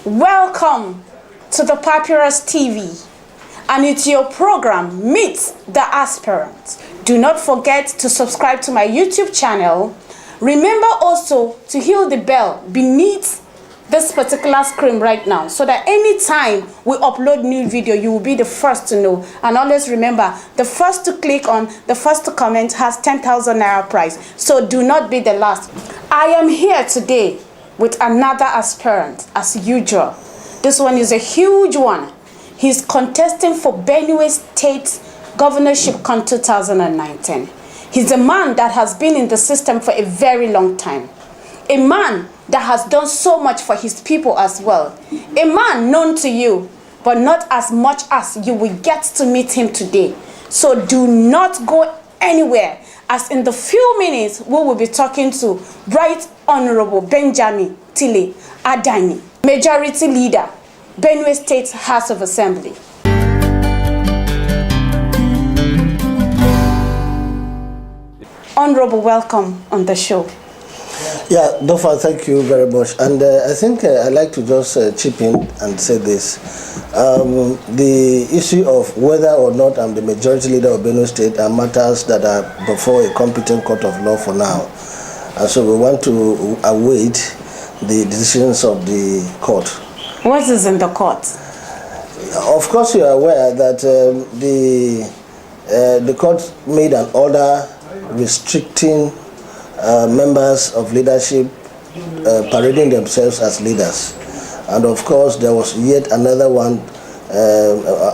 Welcome to the Papyrus TV, and it's your program, Meet the Aspirant. Do not forget to subscribe to my YouTube channel. Remember also to hit the bell beneath this particular screen right now, so that anytime we upload new video, you will be the first to know. And always remember, the first to click on, the first to comment has 10,000 Naira prize. So do not be the last. I am here today with another aspirant, as usual. This one is a huge one. He's contesting for Benue State Governorship Con 2019. He's a man that has been in the system for a very long time. A man that has done so much for his people as well. A man known to you, but not as much as you will get to meet him today. So do not go anywhere, as in the few minutes we will be talking to Right Honorable Benjamin Tile Adanyyi, Majority Leader, Benue State House of Assembly. Honorable, welcome on the show. Yeah, Dofa, thank you very much. And I think I'd like to just chip in and say this. The issue of whether or not I'm the majority leader of Benue State are matters that are before a competent court of law for now. And so we want to await the decisions of the court. What is in the court? Of course, you are aware that the court made an order restricting members of leadership parading themselves as leaders. And of course, there was yet another one,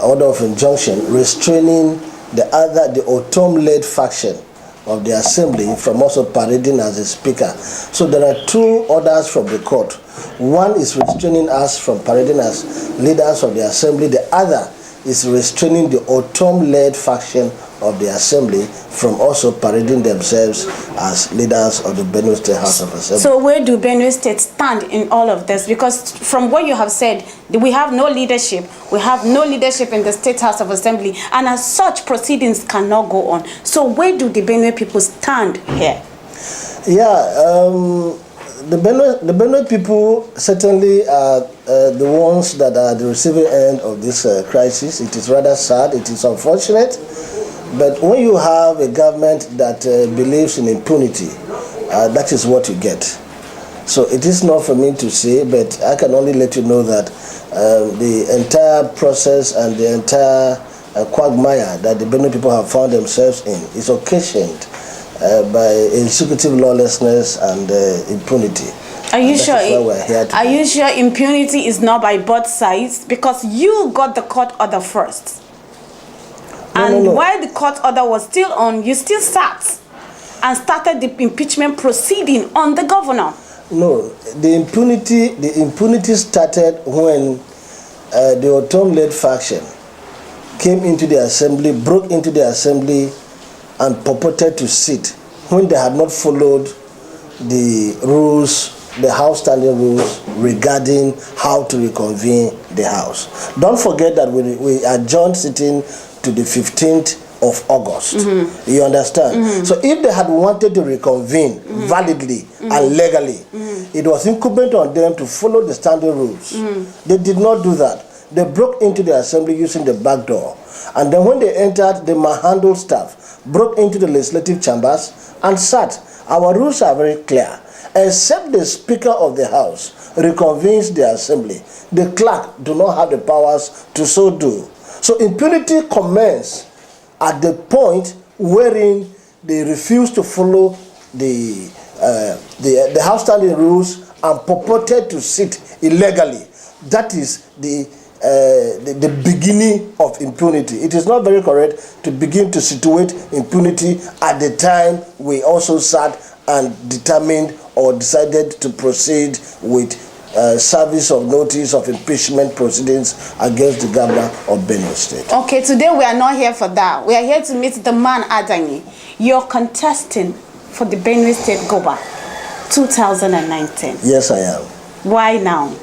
order of injunction restraining the Autumn-led faction of the assembly from also parading as a speaker. So there are two orders from the court. One is restraining us from parading as leaders of the assembly. The other is restraining the Autumn-led faction of the assembly from also parading themselves as leaders of the Benue State House of Assembly. So where do Benue State stand in all of this? Because from what you have said, we have no leadership. We have no leadership in the State House of Assembly, and as such, proceedings cannot go on. So where do the Benue people stand here? Yeah, the Benue people certainly are the ones that are at the receiving end of this crisis. It is rather sad, it is unfortunate, but when you have a government that believes in impunity, that is what you get. So it is not for me to say, but I can only let you know that the entire process and the entire quagmire that the Benue people have found themselves in is occasioned by executive lawlessness and impunity. Are you sure? Are you sure impunity is not by both sides? Because you got the court order first, no. While the court order was still on, you still sat and started the impeachment proceeding on the governor. No, the impunity started when the Autumn-led faction came into the assembly, broke into the assembly, and purported to sit when they had not followed the rules, the House standing rules regarding how to reconvene the House. Don't forget that we adjourned sitting to the 15th of August. You understand? So if they had wanted to reconvene validly and legally, it was incumbent on them to follow the standing rules. They did not do that. They broke into the assembly using the back door. And then when they entered, the manhandled staff broke into the legislative chambers and sat. Our rules are very clear. Except the Speaker of the House reconvenes the assembly, the clerk do not have the powers to so do. So impunity commenced at the point wherein they refused to follow the House standing rules and purported to sit illegally. That is the beginning of impunity. It is not very correct to begin to situate impunity at the time we also sat and determined or decided to proceed with service of notice of impeachment proceedings against the governor of Benue State. Okay, today we are not here for that. We are here to meet the man Adanyyi. You're contesting for the Benue State Goba 2019. Yes, I am. Why now?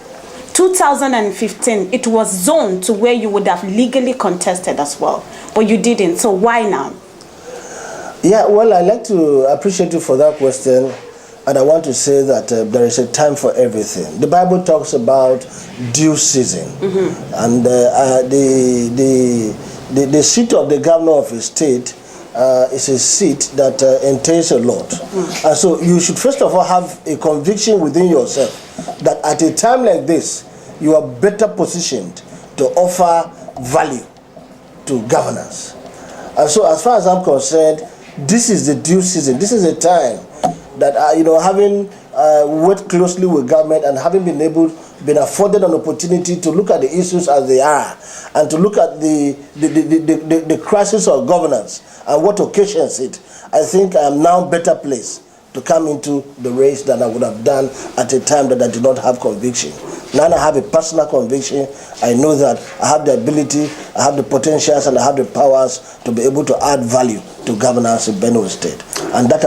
2015, it was zoned to where you would have legally contested as well, but you didn't. So why now? Yeah, well, I'd like to appreciate you for that question. and I want to say that there is a time for everything. The Bible talks about due season, and the seat of the governor of a state is a seat that entails a lot. And so you should first of all have a conviction within yourself that at a time like this, you are better positioned to offer value to governance. And so as far as I'm concerned, this is the due season. This is a time that, having worked closely with government and having been afforded an opportunity to look at the issues as they are and to look at the crisis of governance and what occasions it, I think I am now better placed to come into the race than I would have done at a time that I did not have conviction. Now I have a personal conviction. I know that I have the ability, I have the potentials, and I have the powers to be able to add value to governance in Benue State. And that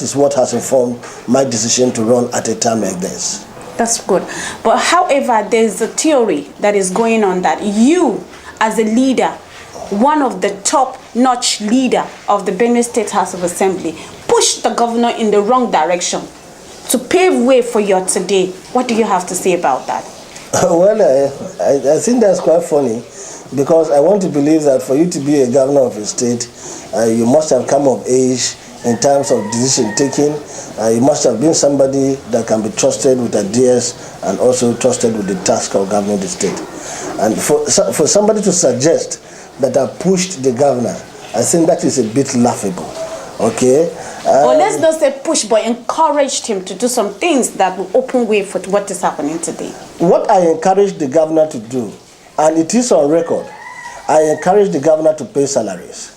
is what has informed my decision to run at a time like this. That's good. But however, there's a theory that is going on that you, as a leader, one of the top-notch leader of the Benue State House of Assembly, pushed the governor in the wrong direction to pave way for your today. What do you have to say about that? Well, I think that's quite funny, because I want to believe that for you to be a governor of a state, you must have come of age in terms of decision taking. You must have been somebody that can be trusted with ideas and also trusted with the task of governing the state. And for somebody to suggest that I pushed the governor, I think that is a bit laughable. Okay? Or let's not say push, but encouraged him to do some things that will open way for what is happening today. What I encouraged the governor to do, and it is on record, I encouraged the governor to pay salaries.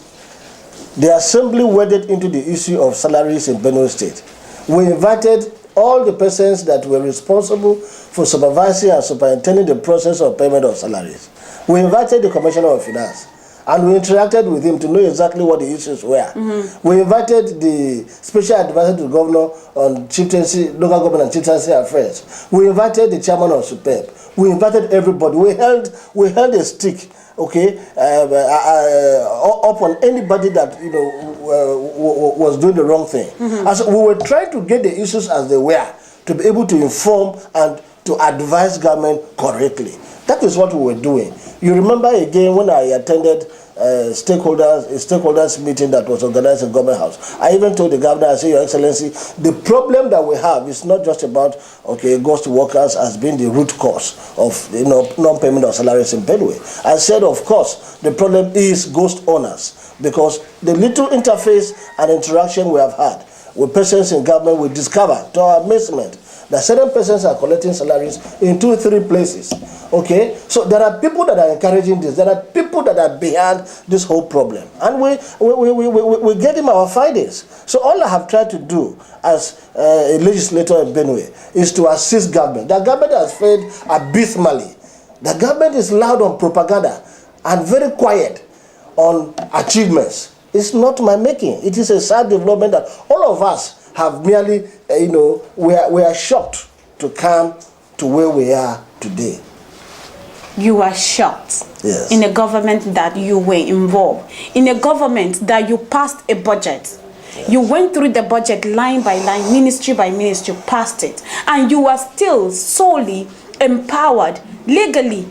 The assembly waded into the issue of salaries in Benue State. We invited all the persons that were responsible for supervising and superintending the process of payment of salaries. We invited the Commissioner of Finance, and we interacted with him to know exactly what the issues were. We invited the Special Advisor to the Governor on chieftaincy, local government and chieftaincy affairs. We invited the Chairman of SUPEP. We invited everybody. We held a stick, okay, up on anybody that was doing the wrong thing. And so we were trying to get the issues as they were, to be able to inform and to advise government correctly. That is what we were doing. You remember again when I attended a stakeholders meeting that was organized in Government House. I even told the governor, I said, Your Excellency, the problem that we have is not just about, ghost workers as being the root cause of, non-payment of salaries in Benue. I said, of course, the problem is ghost owners, because the little interface and interaction we have had with persons in government, we discover, to our amazement, that certain persons are collecting salaries in 2-3 places. Okay, so there are people that are encouraging this. There are people that are behind this whole problem, and we get him our findings. So all I have tried to do as a legislator in Benue is to assist government. The government has failed abysmally. The government is loud on propaganda and very quiet on achievements. It's not my making. It is a sad development that all of us have merely, we are shocked to come to where we are today. You are shocked. Yes. In a government that you were involved, in a government that you passed a budget. Yes. You went through the budget line by line, ministry by ministry, passed it, and you are still solely empowered legally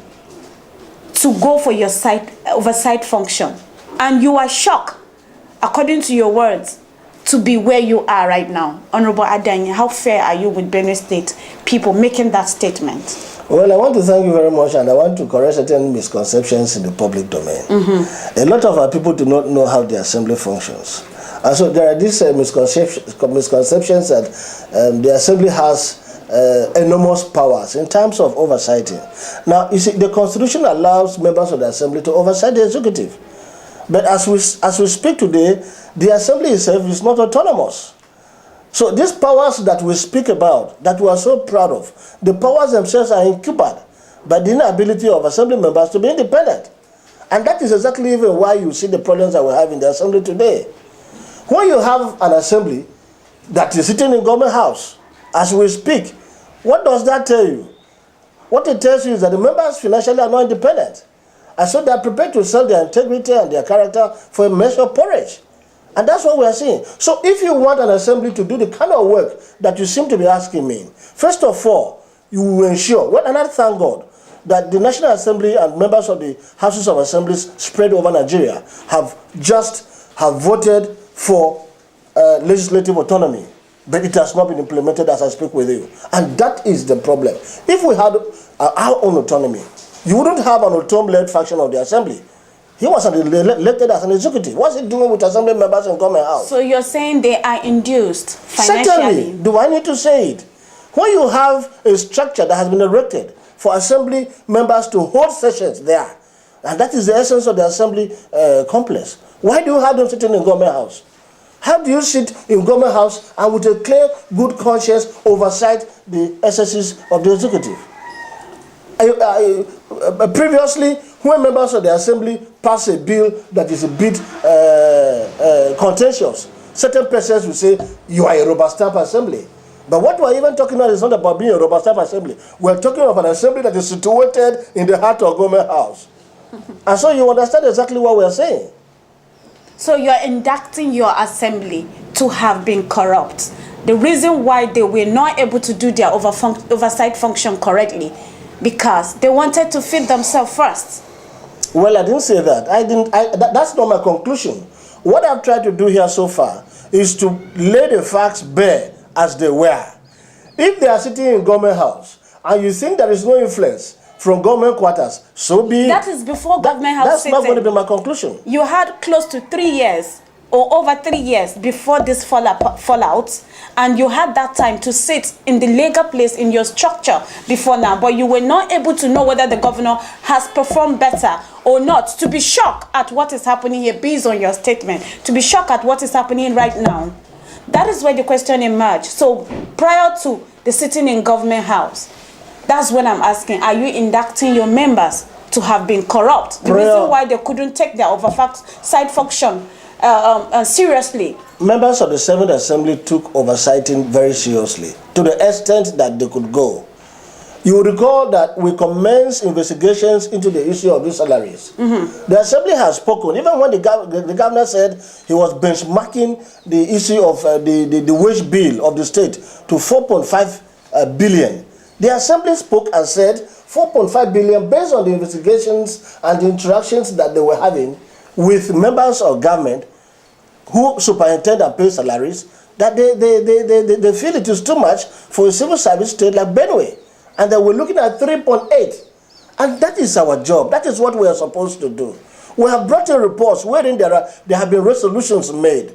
to go for your oversight function. And you are shocked, according to your words, to be where you are right now. Honorable Adanyi, how fair are you with Benue State people making that statement? Well, I want to thank you very much, and I want to correct certain misconceptions in the public domain. A lot of our people do not know how the assembly functions. And so there are these misconceptions that the assembly has enormous powers in terms of oversighting. Now, you see, the Constitution allows members of the assembly to oversight the executive. But as we speak today, the assembly itself is not autonomous. So these powers that we speak about, that we are so proud of, the powers themselves are incubated by the inability of assembly members to be independent. And that is exactly even why you see the problems that we have in the assembly today. When you have an assembly that is sitting in Government House, as we speak, what does that tell you? What it tells you is that the members financially are not independent. And so they are prepared to sell their integrity and their character for a measure of porridge. And that's what we are saying. So if you want an assembly to do the kind of work that you seem to be asking me, first of all, you will ensure, well, and I thank God, that the National Assembly and members of the Houses of Assemblies spread over Nigeria have voted for legislative autonomy, but it has not been implemented as I speak with you. And that is the problem. If we had our own autonomy, you wouldn't have an autonomy-led faction of the Assembly. He was elected as an executive. What's he doing with Assembly members in Government House? So you're saying they are induced financially? Certainly. Do I need to say it? When you have a structure that has been erected for Assembly members to hold sessions there, and that is the essence of the Assembly complex, why do you have them sitting in Government House? How do you sit in Government House and with a clear, good conscience oversight the excesses of the executive? Previously, when members of the Assembly pass a bill that is a bit contentious, certain persons will say, you are a rubber stamp assembly. But what we're even talking about is not about being a rubber stamp assembly. We're talking of an assembly that is situated in the heart of Government House. And so you understand exactly what we're saying. So you're inducting your assembly to have been corrupt. The reason why they were not able to do their oversight function correctly, because they wanted to feed themselves first. Well, I didn't say that. That's not my conclusion. What I've tried to do here so far is to lay the facts bare as they were. If they are sitting in Government House and you think there is no influence from government quarters, so be it. That is before Government House That's sitting. not going to be my conclusion. You had close to 3 years or over 3 years before this fallout, and you had that time to sit in the legal place in your structure before now, but you were not able to know whether the governor has performed better or not. To be shocked at what is happening here based on your statement, to be shocked at what is happening right now, that is where the question emerged. So prior to the sitting in Government House, that's when I'm asking, are you inducting your members to have been corrupt? The reason why they couldn't take their oversight function seriously. Members of the 7th Assembly took oversighting very seriously, to the extent that they could go. You will recall that we commenced investigations into the issue of these salaries. The Assembly has spoken, even when the governor said he was benchmarking the issue of the wage bill of the state to 4.5 billion. The Assembly spoke and said 4.5 billion based on the investigations and the interactions that they were having with members of government who superintend and pay salaries, that they feel it is too much for a civil service state like Benue. And they were looking at 3.8. And that is our job. That is what we are supposed to do. We have brought in reports wherein there have been resolutions made.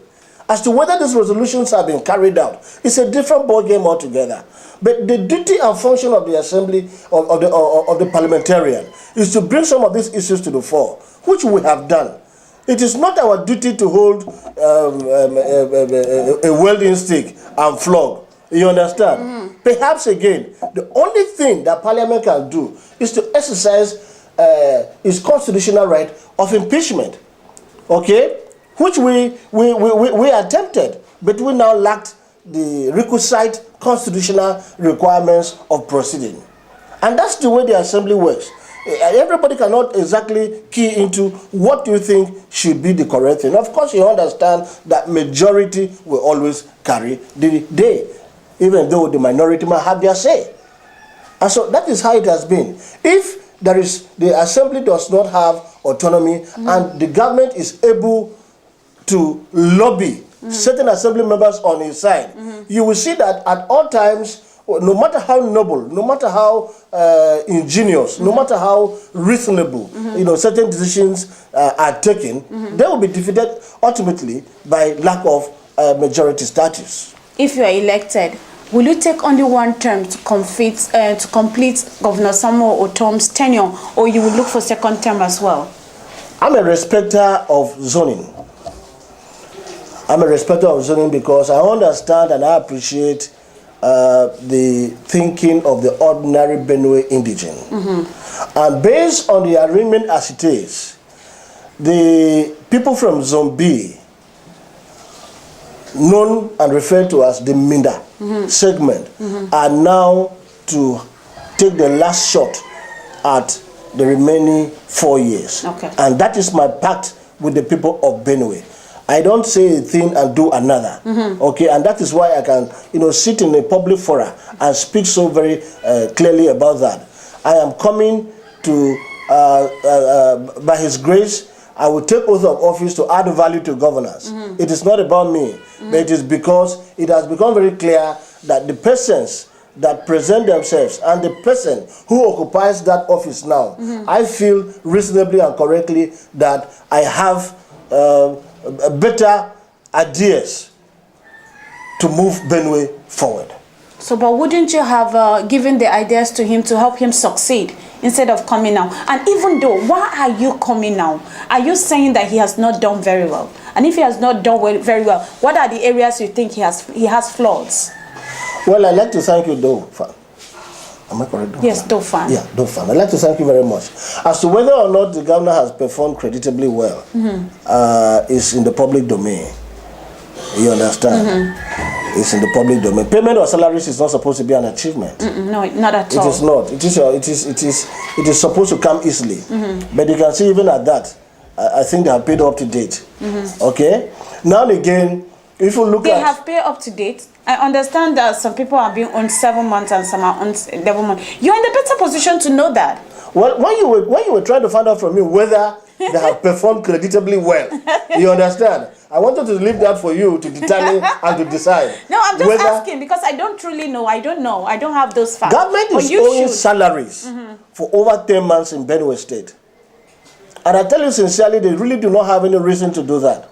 As to whether these resolutions have been carried out, it's a different ballgame altogether. But the duty and function of the Assembly, of the parliamentarian, is to bring some of these issues to the fore, which we have done. It is not our duty to hold a welding stick and flog. You understand? Perhaps again, the only thing that Parliament can do is to exercise its constitutional right of impeachment. Okay? Which we attempted, but we now lacked the requisite constitutional requirements of proceeding. And that's the way the Assembly works. Everybody cannot exactly key into what you think should be the correct thing. Of course, you understand that majority will always carry the day, even though the minority might have their say. And so that is how it has been. If the Assembly does not have autonomy and the government is able to lobby certain Assembly members on his side, you will see that at all times, no matter how noble, no matter how ingenious, no matter how reasonable, certain decisions are taken, they will be defeated ultimately by lack of majority status. If you are elected, will you take only one term to complete Governor Samuel Ortom's tenure, or you will look for second term as well? I'm a respecter of zoning. I'm a respecter of zoning because I understand and I appreciate the thinking of the ordinary Benue indigene. And based on the arrangement as it is, the people from Zone B, known and referred to as the Minda segment, are now to take the last shot at the remaining 4 years. Okay. And that is my pact with the people of Benue. I don't say a thing and do another. Okay, and that is why I can, sit in a public forum and speak so very clearly about that. I am coming to, by His grace, I will take oath of office to add value to governance. It is not about me, but it is because it has become very clear that the persons that present themselves and the person who occupies that office now, I feel reasonably and correctly that I have better ideas to move Benue forward. So, but wouldn't you have given the ideas to him to help him succeed instead of coming now? And even though, why are you coming now? Are you saying that he has not done very well? And if he has not done very well, what are the areas you think he has flaws? Well, I'd like to thank you, Dofan. Am I correct? Dofan? Yes, Dofan. Yeah, Dofan. I'd like to thank you very much. As to whether or not the governor has performed creditably well, is in the public domain. You understand? It's in the public domain. Payment of salaries is not supposed to be an achievement. No, not at all. It is not. It is supposed to come easily. But you can see even at that, I think they have paid up to date. Okay. Now and again, if you look they have paid up to date. I understand that some people are being on 7 months and some are on 11 months. You're in the better position to know that. Well, when you were trying to find out from me whether they have performed creditably well, you understand? I wanted to leave that for you to determine and to decide. No, I'm just asking because I don't truly know. I don't know. I don't have those facts. Government is owing salaries for over 10 months in Benue State. And I tell you sincerely, they really do not have any reason to do that.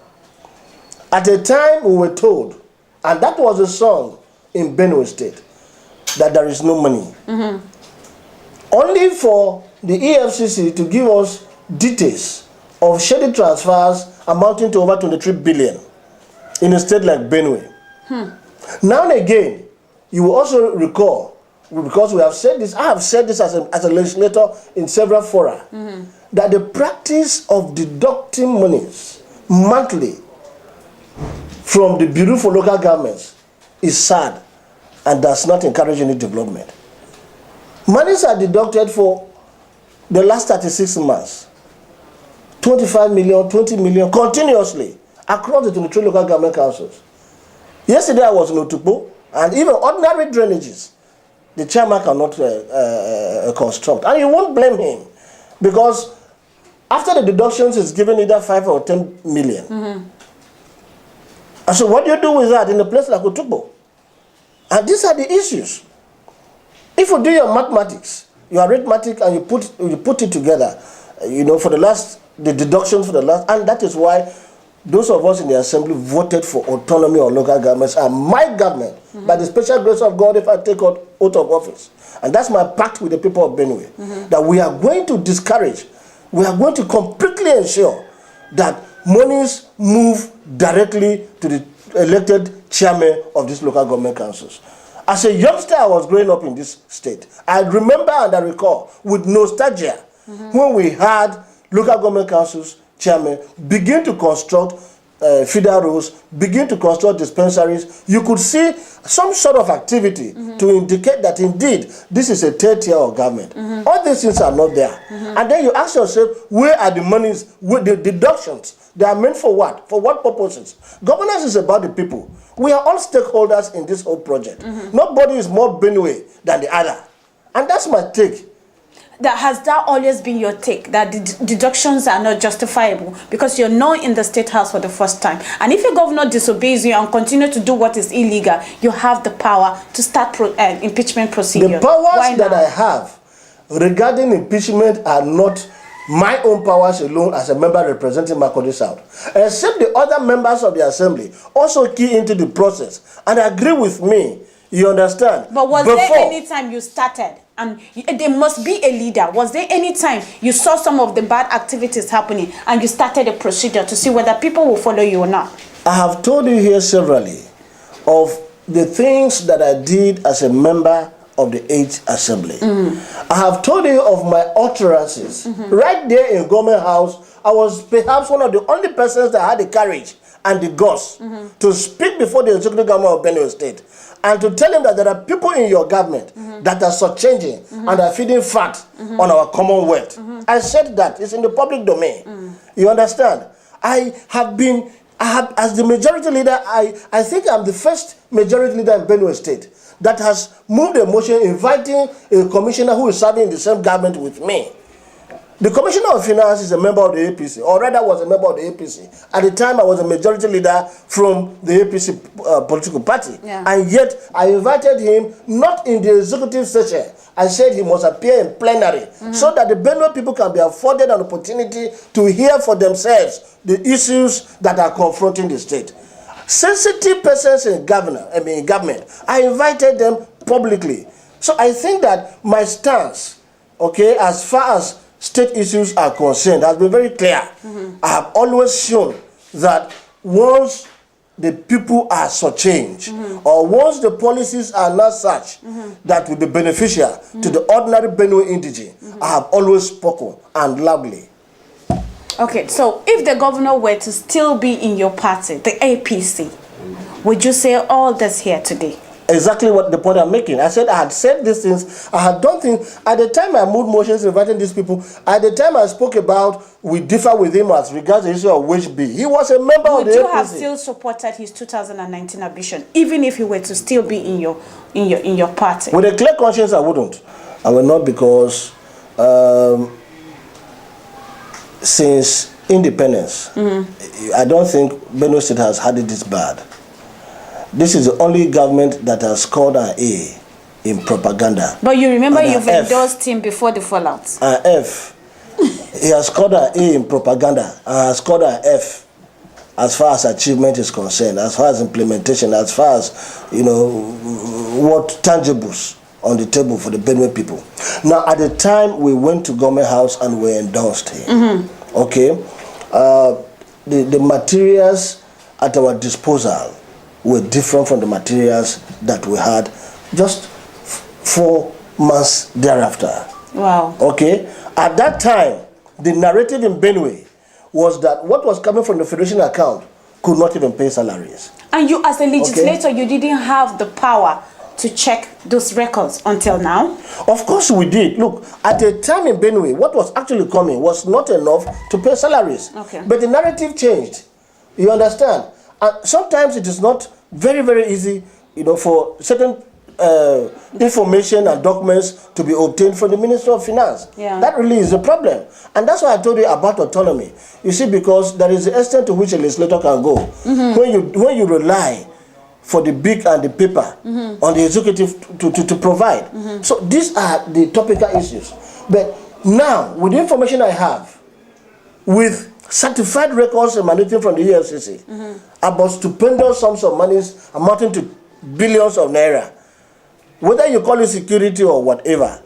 At a time we were told, and that was a song in Benue State, that there is no money. Only for the EFCC to give us details of shady transfers amounting to over 23 billion in a state like Benue. Now and again, you will also recall, because we have said this, I have said this as a legislator in several fora, that the practice of deducting monies monthly from the Bureau for Local Governments is sad and does not encourage any development. Monies are deducted for the last 36 months. 25 million, 20 million, continuously across the 23 local government councils. Yesterday I was in Otukpo, and even ordinary drainages, the chairman cannot construct. And you won't blame him, because after the deductions is given either 5 or 10 million. And so what do you do with that in a place like Otukpo? And these are the issues. If you do your mathematics, your arithmetic, and you put it together, for the deductions for the last, and that is why those of us in the assembly voted for autonomy of local governments and my government, by the special grace of God, if I take oath of office. And that's my pact with the people of Benue, that we are going to discourage, we are going to completely ensure that monies move directly to the elected chairman of these local government councils. As a youngster, I was growing up in this state. I remember and I recall with nostalgia when we had local government councils chairmen begin to construct feeder roads, begin to construct dispensaries. You could see some sort of activity to indicate that indeed this is a third tier of government. All these things are not there. And then you ask yourself, where are the monies, where the deductions? They are meant for what? For what purposes? Governance is about the people. We are all stakeholders in this whole project. Nobody is more Benue than the other. And that's my take. Has that always been your take, that the deductions are not justifiable because you're not in the State House for the first time? And if your governor disobeys you and continue to do what is illegal, you have the power to start impeachment procedure. The powers that I have regarding impeachment are not my own powers alone as a member representing Makurdi South, except the other members of the assembly also key into the process and agree with me. You understand? But was there any time you started, and there must be a leader, was there any time you saw some of the bad activities happening and you started a procedure to see whether people will follow you or not? I have told you here severally of the things that I did as a member of the 8th Assembly. I have told you of my utterances. Right there in Government House, I was perhaps one of the only persons that had the courage and the guts to speak before the executive government of Benue State and to tell him that there are people in your government that are shortchanging and are feeding fat on our commonwealth. I said that. It's in the public domain. You understand? I have been as the majority leader, I think I'm the first majority leader in Benue State that has moved a motion inviting a commissioner who is serving in the same government with me. The Commissioner of Finance is a member of the APC, or rather was a member of the APC. At the time, I was a majority leader from the APC political party. Yeah. And yet, I invited him not in the executive session. I said he must appear in plenary so that the Benue people can be afforded an opportunity to hear for themselves the issues that are confronting the state. Sensitive persons in government, I invited them publicly. So I think that my stance, okay, as far as state issues are concerned, has been very clear. I have always shown that once the people are so changed, or once the policies are not such that will be beneficial to the ordinary Benue indigene, I have always spoken and loudly. Okay, so if the governor were to still be in your party, the APC, would you say all this here today? Exactly what the point I'm making. I said I had said these things. I had done things. At the time I moved motions inviting these people, at the time I spoke about we differ with him as regards the issue of wage bill. He was a member of the APC. Would you have still supported his 2019 ambition, even if he were to still be in your party? With a clear conscience, I wouldn't. I will not, because since independence, I don't think Benue State has had it this bad. This is the only government that has scored an A in propaganda. But you remember you've endorsed him before the fallout. An F. He has scored an A in propaganda and has scored an F as far as achievement is concerned, as far as implementation, as far as, what tangibles on the table for the Benue people. Now, at the time we went to government house and we endorsed him, okay, the materials at our disposal were different from the materials that we had just 4 months thereafter. Wow. Okay? At that time, the narrative in Benue was that what was coming from the Federation account could not even pay salaries. And you, as a legislator, you didn't have the power to check those records until now? Of course we did. Look, at the time in Benue, what was actually coming was not enough to pay salaries. Okay. But the narrative changed. You understand? And sometimes it is not very, very easy, for certain information and documents to be obtained from the Minister of Finance. Yeah. That really is a problem. And that's why I told you about autonomy. You see, because there is an extent to which a legislator can go. When you rely for the big and the paper on the executive to provide. So these are the topical issues. But now, with the information I have, with certified records emanating from the EFCC about stupendous sums of monies amounting to billions of naira, whether you call it security or whatever,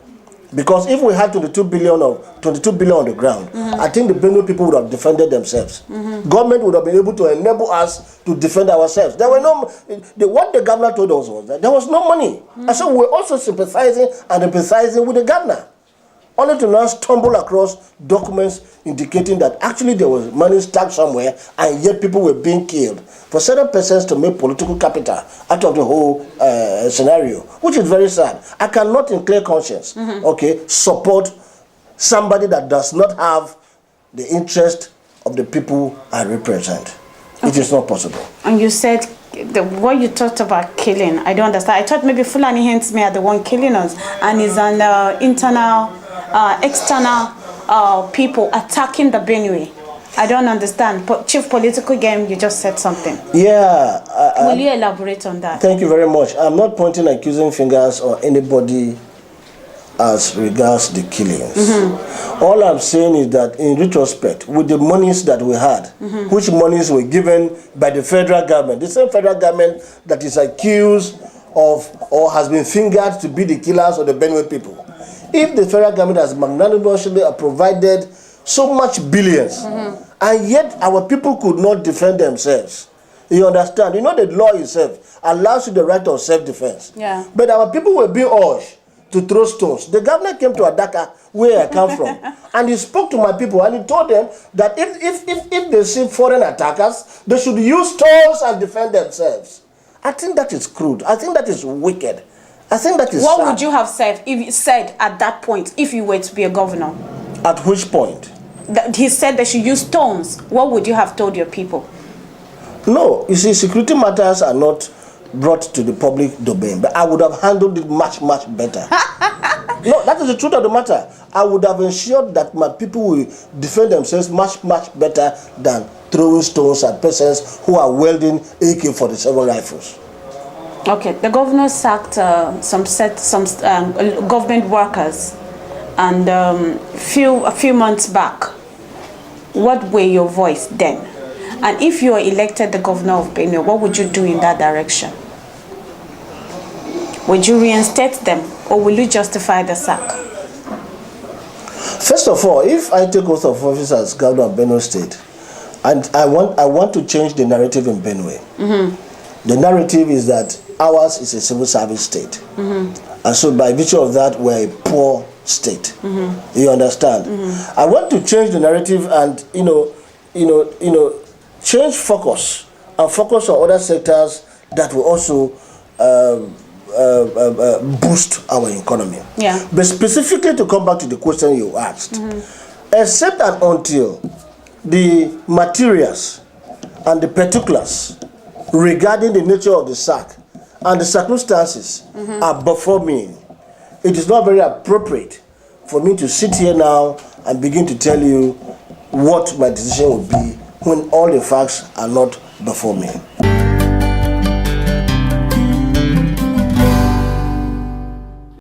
because if we had 22 billion on the ground, I think the Benue people would have defended themselves. Government would have been able to enable us to defend ourselves. There were no, what the governor told us was that there was no money. And so we're also sympathizing and empathizing with the governor, only to now stumble across documents indicating that actually there was money stuck somewhere and yet people were being killed for certain persons to make political capital out of the whole scenario, which is very sad. I cannot in clear conscience, support somebody that does not have the interest of the people I represent. It is not possible. And you said, what you talked about killing, I don't understand. I thought maybe Fulani Hens may are the one killing us, and is an external people attacking the Benue. I don't understand. Chief Political Game, you just said something. Yeah. Will you elaborate on that? Thank you very much. I'm not pointing accusing fingers on anybody as regards the killings. All I'm saying is that in retrospect, with the monies that we had, which monies were given by the federal government, the same federal government that is accused of or has been fingered to be the killers of the Benue people. If the federal government has magnanimously provided so much billions, and yet our people could not defend themselves, you understand? You know the law itself allows you the right of self-defense. Yeah. But our people were being urged to throw stones. The governor came to Adaka, where I come from, and he spoke to my people and he told them that if they see foreign attackers, they should use stones and defend themselves. I think that is crude. I think that is wicked. I think that is What sad. would you have said if you said at that point if you were to be a governor? At which point? He said they should use stones. What would you have told your people? No, you see, security matters are not brought to the public domain, but I would have handled it much, much better. No, that is the truth of the matter. I would have ensured that my people will defend themselves much, much better than throwing stones at persons who are wielding AK-47 rifles. Okay, the governor sacked some government workers, and a few months back. What were your voice then? And if you are elected the governor of Benue, what would you do in that direction? Would you reinstate them, or will you justify the sack? First of all, if I take oath of office as governor of Benue State, and I want to change the narrative in Benue. Mm-hmm. The narrative is that ours is a civil service state, mm-hmm. and so by virtue of that, we're a poor state. Mm-hmm. You understand? Mm-hmm. I want to change the narrative and change focus and focus on other sectors that will also boost our economy. Yeah. But specifically to come back to the question you asked, mm-hmm. except and until the materials and the particulars regarding the nature of the sack and the circumstances mm-hmm. are before me, it is not very appropriate for me to sit here now and begin to tell you what my decision would be when all the facts are not before me.